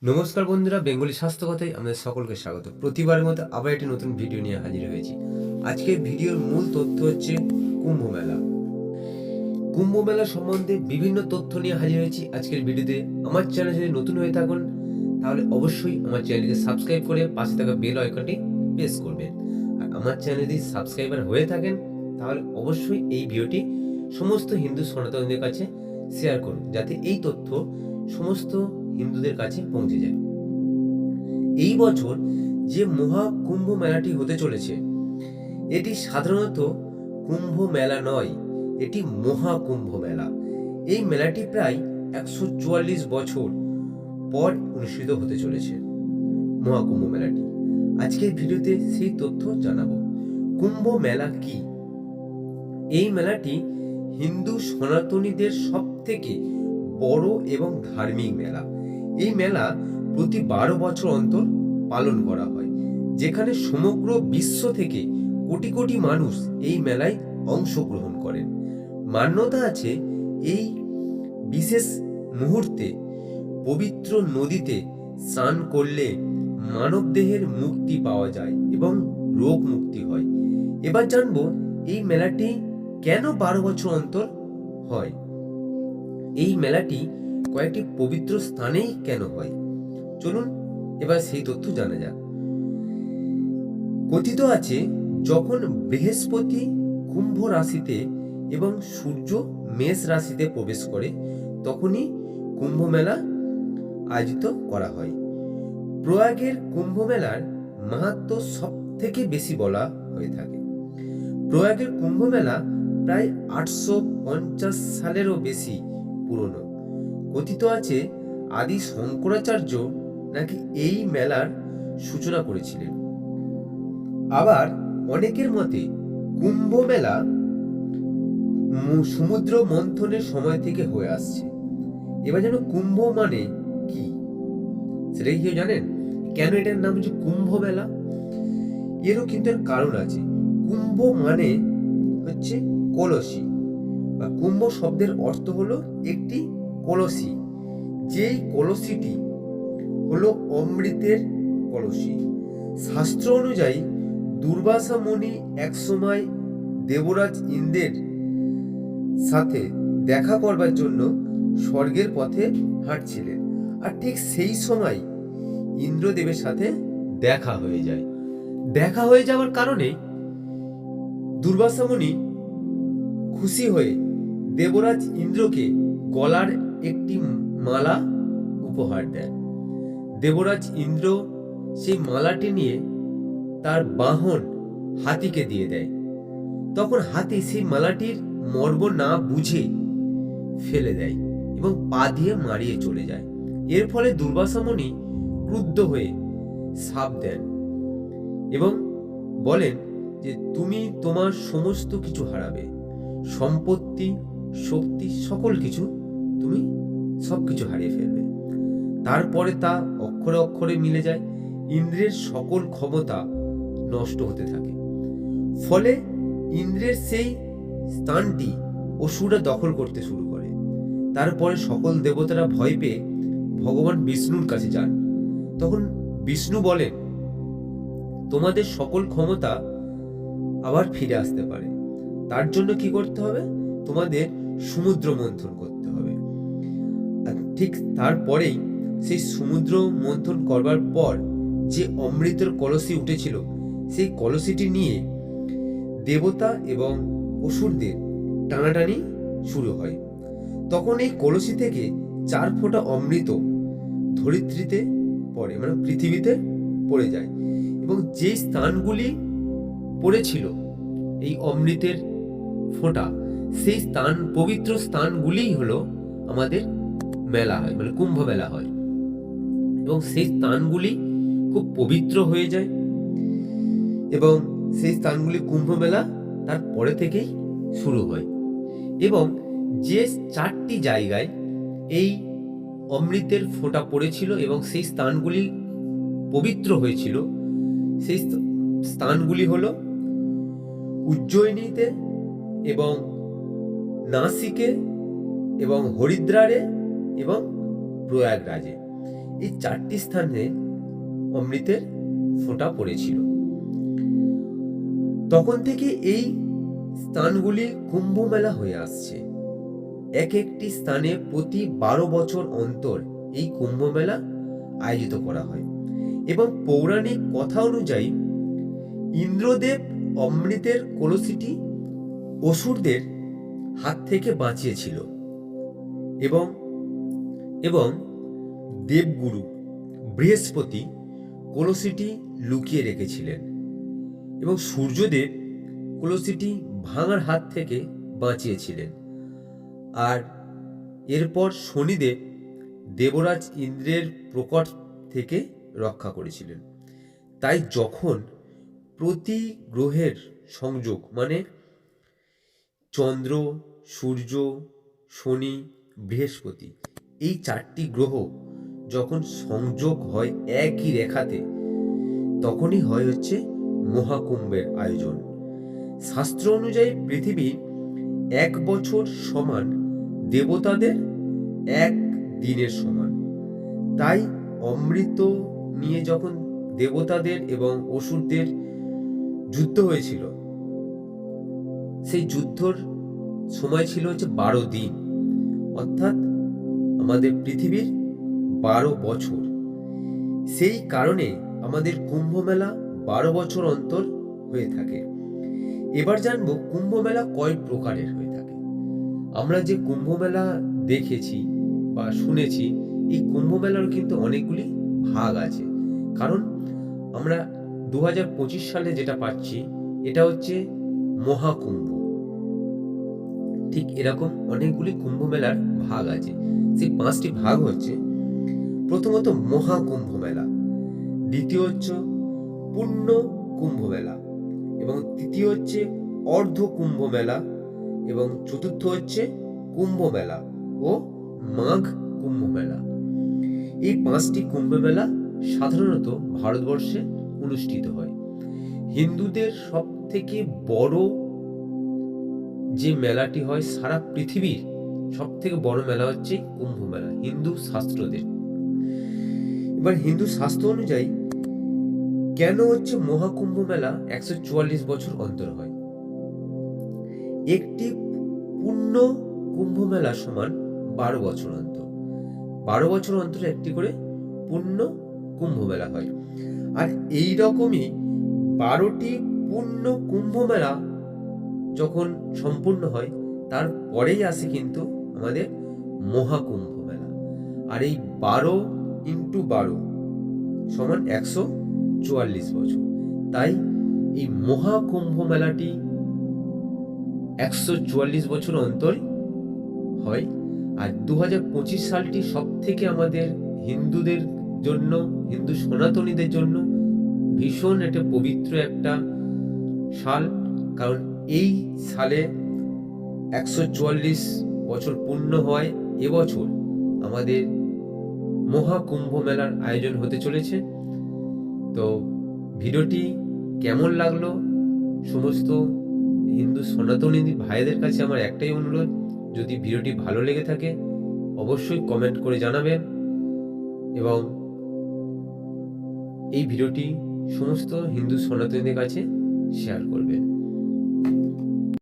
নমস্কার বন্ধুরা, বেঙ্গলি স্বাস্থ্য কথায় আমাদের সকলকে স্বাগত। প্রতিবারের মতো আবার একটি নতুন ভিডিও নিয়ে হাজির হয়েছি। আজকের ভিডিওর মূল তথ্য হচ্ছে কুম্ভ মেলা। কুম্ভ মেলা সম্বন্ধে বিভিন্ন তথ্য নিয়ে হাজির হয়েছি আজকের ভিডিওতে। আমার চ্যানেল যদি নতুন হয়ে থাকুন তাহলে অবশ্যই আমার চ্যানেলকে সাবস্ক্রাইব করে পাশে থাকা বেল আইকনটি প্রেস করবেন। আর আমার চ্যানেলে যদি সাবস্ক্রাইবার হয়ে থাকেন তাহলে অবশ্যই এই ভিডিওটি সমস্ত হিন্দু সনাতনীদের কাছে শেয়ার করুন, যাতে এই তথ্য সমস্ত হিন্দুদের কাছে পৌঁছে যায়। এই বছর যে মহাকুম্ভ মেলাটি হতে চলেছে, এটি সাধারণত কুম্ভ মেলা নয়, এটি মহাকুম্ভ মেলা। এই মেলাটি প্রায় 144 বছর পর অনুষ্ঠিত হতে চলেছে। মহাকুম্ভ মেলাটি আজকের ভিডিওতে সেই তথ্য জানাবো। কুম্ভ মেলা কি? এই মেলাটি হিন্দু সনাতনীদের সব থেকে বড় এবং ধার্মিক মেলা। এই মেলা প্রতি 12 বছর অন্তর পালন করা হয়, যেখানে সমগ্র বিশ্ব থেকে কোটি কোটি মানুষ এই মেলায় অংশগ্রহণ করেন। মান্যতা আছে, এই বিশেষ মুহূর্তে পবিত্র নদীতে স্নান করলে মানবদেহের মুক্তি পাওয়া যায় এবং রোগ মুক্তি হয়। এবার জানবো এই মেলাটি কেন 12 বছর অন্তর হয়। এই মেলাটি কয়েকটি পবিত্র স্থানেই কেন হয়, চলুন এবার সেই তথ্য জানা যাক। কথিত আছে, যখন বৃহস্পতি কুম্ভ রাশিতে এবং সূর্য মেষ রাশিতে প্রবেশ করে তখনই কুম্ভ মেলা আয়োজিত করা হয়। প্রয়াগের কুম্ভ মেলার মাহাত্ম্য সব থেকে বেশি বলা হয়ে থাকে। প্রয়াগের কুম্ভ মেলা প্রায় 850 সালেরও বেশি পুরনো। কথিত আছে, আদি শঙ্করাচার্য নাকি এই মেলার সূচনা করেছিলেন। আবার অনেকের মতে কুম্ভ মেলা সমুদ্র মন্থনের সময় থেকে হয়ে আসছে। এবার যেন কুম্ভ মানে কি সেটা কি কেউ জানেন? কেন এটার নাম হচ্ছে কুম্ভ মেলা? এরও কিন্তু এর কারণ আছে। কুম্ভ মানে হচ্ছে কলসি, বা কুম্ভ শব্দের অর্থ হলো একটি কলসি। যেই কলসিটি হলো অমৃতের কলসি। শাস্ত্র অনুযায়ী দুর্বাসা মুনি একসময় দেবরাজ ইন্দ্রের সাথে দেখা করবার জন্য স্বর্গের পথে হাঁটছিলেন, আর ঠিক সেই সময় ইন্দ্রদেবের সাথে দেখা হয়ে যায়। দেখা হয়ে যাওয়ার কারণে দুর্বাসা মুনি খুশি হয়ে দেবরাজ ইন্দ্রকে গলার একটি মালা উপহার দেন। দেবরাজ ইন্দ্র সেই মালাটি নিয়ে তার বাহন হাতিকে দিয়ে দেয়। তখন হাতি সেই মালাটির মর্ম না বুঝে ফেলে দেয় এবং পা দিয়ে মারিয়ে চলে যায়। এর ফলে দুর্বাসা মুনি ক্রুদ্ধ হয়ে শাপ দেন এবং বলেন যে তুমি তোমার সমস্ত কিছু হারাবে, সম্পত্তি, শক্তি, সকল কিছু, তুমি সবকিছু হারিয়ে ফেলবে। তারপরে তা অক্ষরে অক্ষরে মিলে যায়। ইন্দ্রের সকল ক্ষমতা নষ্ট হতে থাকে। ফলে ইন্দ্রের সেই স্থানটি অসুররা দখল করতে শুরু করে। তারপরে সকল দেবতারা ভয় পেয়ে ভগবান বিষ্ণুর কাছে যান। তখন বিষ্ণু বলেন, তোমাদের সকল ক্ষমতা আবার ফিরে আসতে পারে। তার জন্য কি করতে হবে? তোমাদের সমুদ্র মন্থন করতে হবে। ঠিক তারপরেই সেই সমুদ্র মন্থন করবার পর যে অমৃতের কলসি উঠেছিল, সেই কলসিটি নিয়ে দেবতা এবং অসুরদের টানাটানি শুরু হয়। তখন এই কলসি থেকে 4 ফোঁটা অমৃত ধরিত্রীতে পড়ে, মানে পৃথিবীতে পড়ে যায়। এবং যে স্থানগুলি পড়েছিল এই অমৃতের ফোঁটা, সেই স্থান, পবিত্র স্থানগুলিই হলো আমাদের মেলা হয়, মানে কুম্ভ মেলা হয়। এবং সেই স্থানগুলি খুব পবিত্র হয়ে যায় এবং সেই স্থানগুলি কুম্ভ মেলা তার পরে থেকেই শুরু হয়। এবং যে 4টি জায়গায় এই অমৃতের ফোঁটা পড়েছিল এবং সেই স্থানগুলি পবিত্র হয়েছিল, সেই স্থানগুলি হলো উজ্জয়িনীতে এবং নাসিকে এবং হরিদ্বারে এবং প্রয়াগরাজে। এই 4টি স্থানে অমৃতের ফোঁটা পড়েছিল। তখন থেকে এই স্থানগুলি কুম্ভ মেলা হয়ে আসছে। এক একটি স্থানে প্রতি 12 বছর অন্তর এই কুম্ভ মেলা আয়োজিত করা হয় এবং পৌরাণিক কথা অনুযায়ী ইন্দ্রদেব অমৃতের কলসিটি অসুরদের হাত থেকে বাঁচিয়েছিল এবং এবং দেবগুরু বৃহস্পতি কলসিটি লুকিয়ে রেখেছিলেন এবং সূর্যদেব কলসিটি ভাঙার হাত থেকে বাঁচিয়েছিলেন। আর এরপর শনিদেব দেবরাজ ইন্দ্রের প্রকট থেকে রক্ষা করেছিলেন। তাই যখন প্রতি গ্রহের সংযোগ মানে চন্দ্র, সূর্য, শনি, বৃহস্পতি এই 4টি গ্রহ যখন সংযোগ হয় একই রেখাতে, তখনই হয় হচ্ছে মহাকুম্ভের আয়োজন। শাস্ত্র অনুযায়ী পৃথিবী 1 বছর সমান দেবতাদের 1 দিনের সমান। তাই অমৃত নিয়ে যখন দেবতাদের এবং অসুরদের যুদ্ধ হয়েছিল, সেই যুদ্ধর সময় ছিল হচ্ছে 12 দিন, অর্থাৎ আমাদের পৃথিবীর 12 বছর। সেই কারণে আমাদের কুম্ভ মেলা 12 বছর অন্তর হয়ে থাকে। এবার জানবো কুম্ভ মেলা কয় প্রকারের হয়ে থাকে। আমরা যে কুম্ভ মেলা দেখেছি বা শুনেছি, এই কুম্ভ মেলার কিন্তু অনেকগুলি ভাগ আছে। কারণ আমরা 2025 সালে যেটা পাচ্ছি এটা হচ্ছে মহাকুম্ভ। ঠিক এরকম অনেকগুলি কুম্ভ মেলার ভাগ আছে। সেই 5টি ভাগ হচ্ছে, প্রথমত মহাকুম্ভ মেলা, দ্বিতীয় হচ্ছে পূর্ণ কুম্ভ মেলা, এবং তৃতীয় হচ্ছে অর্ধ কুম্ভ মেলা, এবং চতুর্থ হচ্ছে কুম্ভ মেলা ও মাঘ কুম্ভ মেলা। এই 5টি কুম্ভ মেলা সাধারণত ভারতবর্ষে অনুষ্ঠিত হয়। হিন্দুদের সব থেকে বড় যে মেলাটি হয়, সারা পৃথিবীর সব থেকে বড় মেলা হচ্ছে কুম্ভ মেলা হিন্দু শাস্ত্রদের। এবার হিন্দু শাস্ত্র অনুযায়ী কেন হচ্ছে মহাকুম্ভ মেলা 144 বছর অন্তর হয়। একটি পূর্ণ কুম্ভ মেলা সমান 12 বছর অন্তর। 12 বছর অন্তর একটি করে পূর্ণ কুম্ভ মেলা হয়। আর এই রকমই 12টি পূর্ণ কুম্ভ মেলা যখন সম্পূর্ণ হয়, তারপরেই আসে কিন্তু আমাদের মহাকুম্ভ মেলা। আর এই 12 × 12 সমান 144 বছর। তাই এই মহাকুম্ভ মেলাটি 144 বছর অন্তর হয়। আর 2025 সালটি সব থেকে আমাদের হিন্দুদের জন্য, হিন্দু সনাতনীদের জন্য ভীষণ একটা পবিত্র একটা সাল। কারণ এই সালে 144 বছর পূর্ণ হয় এবছর আমাদের মহাকুম্ভ মেলার আয়োজন হতে চলেছে। তো ভিডিওটি কেমন লাগলো, সমস্ত হিন্দু সনাতনী ভাইদের কাছে আমার একটাই অনুরোধ, যদি ভিডিওটি ভালো লেগে থাকে অবশ্যই কমেন্ট করে জানাবেন এবং এই ভিডিওটি সমস্ত হিন্দু সনাতনীদের কাছে শেয়ার করবেন।